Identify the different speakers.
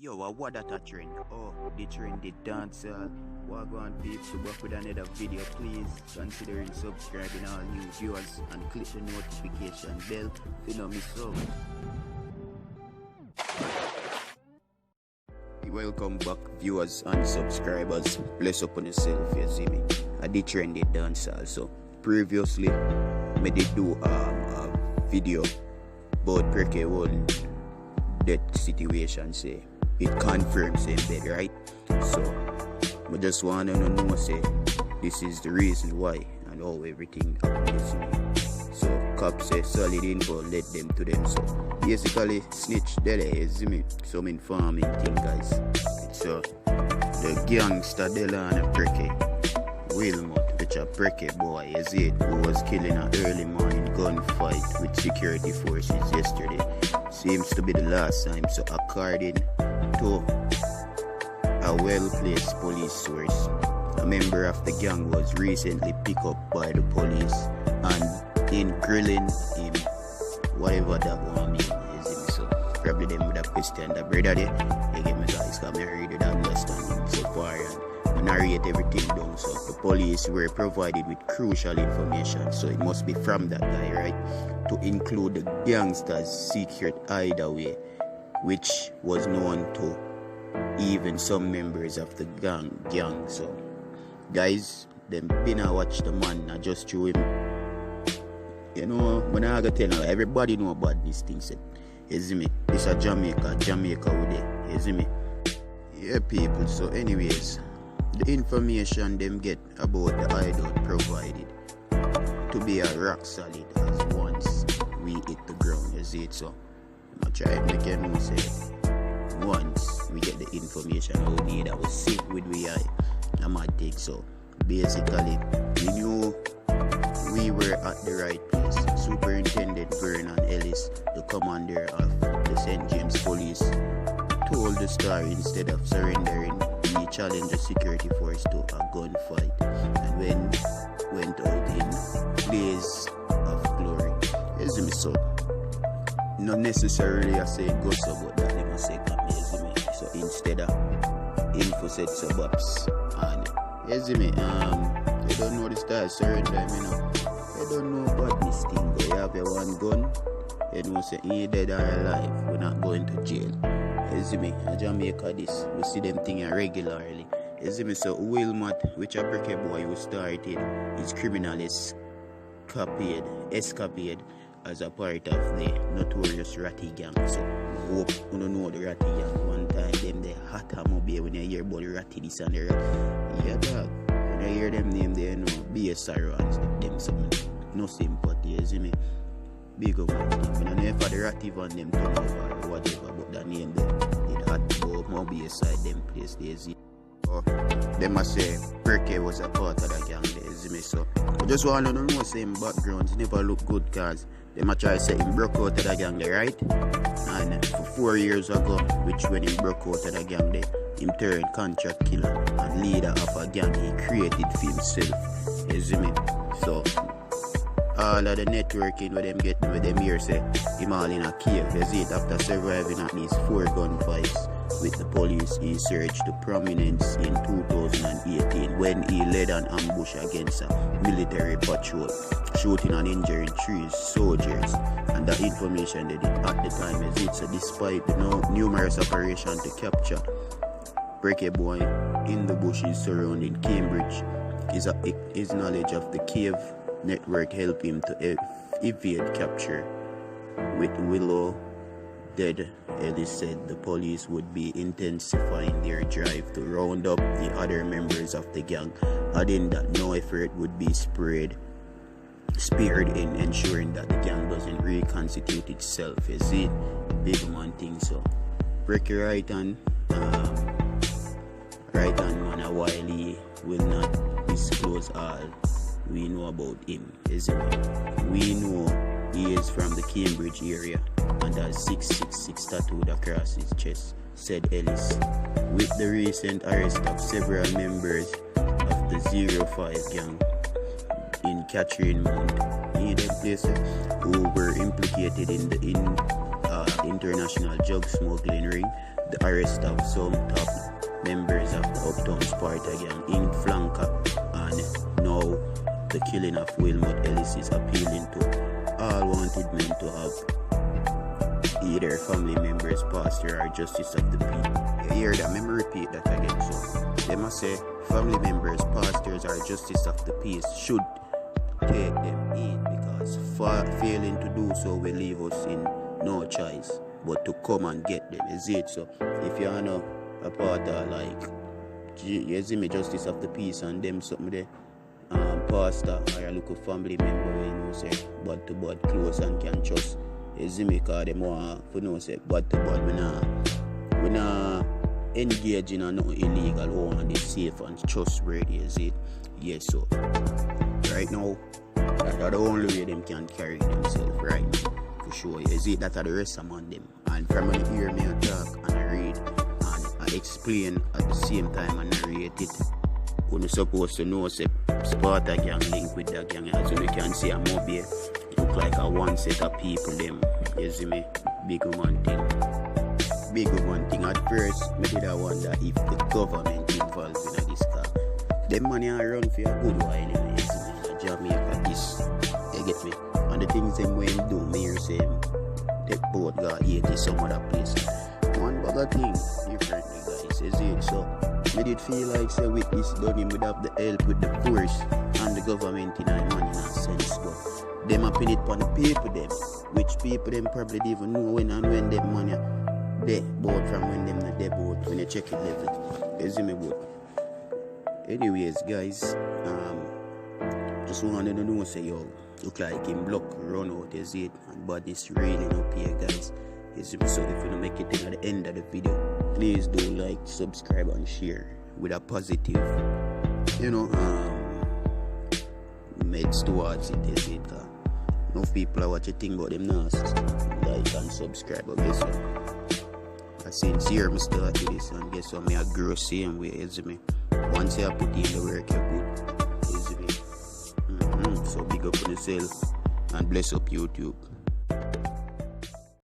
Speaker 1: Yo, what that a trend? Oh, the trend, the dancer. Wagwan peeps, to back with another video. Please consider subscribing all new viewers and click the notification bell to not miss out. Welcome back, viewers and subscribers. Bless up on yourself, you see me. I did trend the dancer. So previously, I did do a video about Preke One death situation. Say it confirms him dead, right? So I just want to know, say this is the reason why and how everything happens. So cops say solid info led them to them. So basically snitch Dele, you see me, some informing thing, guys. So the gangster Delana Preke Wilmot, which a Preke boy, you see it, who was killing an early morning gunfight with security forces yesterday, seems to be the last time. So according to a well-placed police source, a member of the gang was recently picked up by the police and in grilling him, whatever that one means, you see me. So probably them with a question that brother there, they get me guys, come and read it and understand so far and narrate everything down. So the police were provided with crucial information, so it must be from that guy, right? To include the gangster's secret hideaway, which was known to even some members of the gang. So guys, them been a watch the man, I just show him. You know, when I gotta tell you, everybody know about this thing, said, you see me, it's a Jamaica with it, you see me. Yeah, people, so anyways, the information them get about the hideout provided to be a rock solid as once we hit the ground, you see it. So I'm gonna try it make you know, say once we get the information how we that was sick with we I might take. So basically we knew we were at the right place. Superintendent Vernon Ellis, the commander of the St. James Police, told the story. Instead of surrendering, he challenged the security force to a gunfight and went out in blaze of glory. You see me, so not necessarily I say go so, but that they must say come, you see me. So instead of info said suburbs and you see me, they don't know the style surrender, you know. They don't know about this thing, but you have your one gun, you know, say he dead or alive, we're not going to jail. You see me, in Jamaica this, we see them thing regularly. You see me, so Wilmot, which a Preke boy who started his criminal escapade as a part of the notorious Ratty gang. So hope you don't know the Ratty gang. One time them they hot mobile when you hear about the Ratty this and the Ratty. Yeah, dog. When you hear them name, they know BSR and them something. No sympathy, you see me. Big up on them. I don't know if the Ratty van them turn over or whatever, but that name them it had to go more BSR them place they see. So they must say Preke was a part of the gang there, you see me. So I just want to know same backgrounds never look good, cause they might try to say him broke out of the gang there, right? And for 4 years ago, which when he broke out of the gang there, him turned contract killer and leader of a gang he created for himself. You see me? So all of the networking with them here say him all in a cave. You see it, after surviving at least 4 gunfights with the police, he surged to prominence in 2018 when he led an ambush against a military patrol, shooting and injuring 3 soldiers. And the information they did at the time is it. So despite the numerous operations to capture Preke boy in the bushes surrounding Cambridge, his knowledge of the cave network helped him to evade capture. With Willow dead, Ellis said the police would be intensifying their drive to round up the other members of the gang, adding that no effort would be spared in ensuring that the gang doesn't reconstitute itself. You see, big man thing. So Preke right hand man a while he will not disclose all we know about him. You see, we know he is from the Cambridge area and has 666 tattooed across his chest, said Ellis. With the recent arrest of several members of the 05 gang in Catherine Mount, who were implicated in the international drug smuggling ring, the arrest of some top members of the Uptown Sparta gang in Flanker, and now the killing of Wilmot Ellis is appealing to all wanted men to have either family members, pastor, or justice of the peace. You hear that? Let me repeat that again. So they must say family members, pastors, or justice of the peace should take them in, because failing to do so will leave us in no choice but to come and get them. Is it? So if you are not a part of like, you see me, justice of the peace and them something there, pastor or a local family member, you know, say bad to bad close and can trust. You see me, because them want to know say bad to bad. We not engage in nothing illegal. We want to be safe and trustworthy. Is it? Yes. So right now, that's the only way them can carry themselves right now. For sure. Is it that are the rest among them? And from when you hear me talk and I read and I explain at the same time and narrate it, when you're supposed to know say Sparta gang link with that gang, as you can see a mobile look like a one set of people them. You see me? Big one thing. Big one thing. At first, I did wonder if the government involved in this car. Them money are run for a good while, you see me? Jamaica this. You get me? And the things them when do, me hear say they both got 80 some other place. One bag of thing differently, guys. Is it? So me did feel like say with this done him would have the help with the force and the government in our money in a sense, but them up in it for the people them, which people them probably didn't even know when and when them money they bought from when them not they bought when you check it level. You see me, but anyways guys, just wanted to know say yo, look like him block run out, is it? And badness really up here, guys. You see me? So if you don't make it in at the end of the video, please do like, subscribe and share with a positive, you know, meds towards it, is it? Enough people are watching thing about them now, like and subscribe. But guess what? I sincere me start to this, and guess what? Me I grow same way, is me? Once you put in the work, you're good, is me? So big up on yourself and bless up YouTube.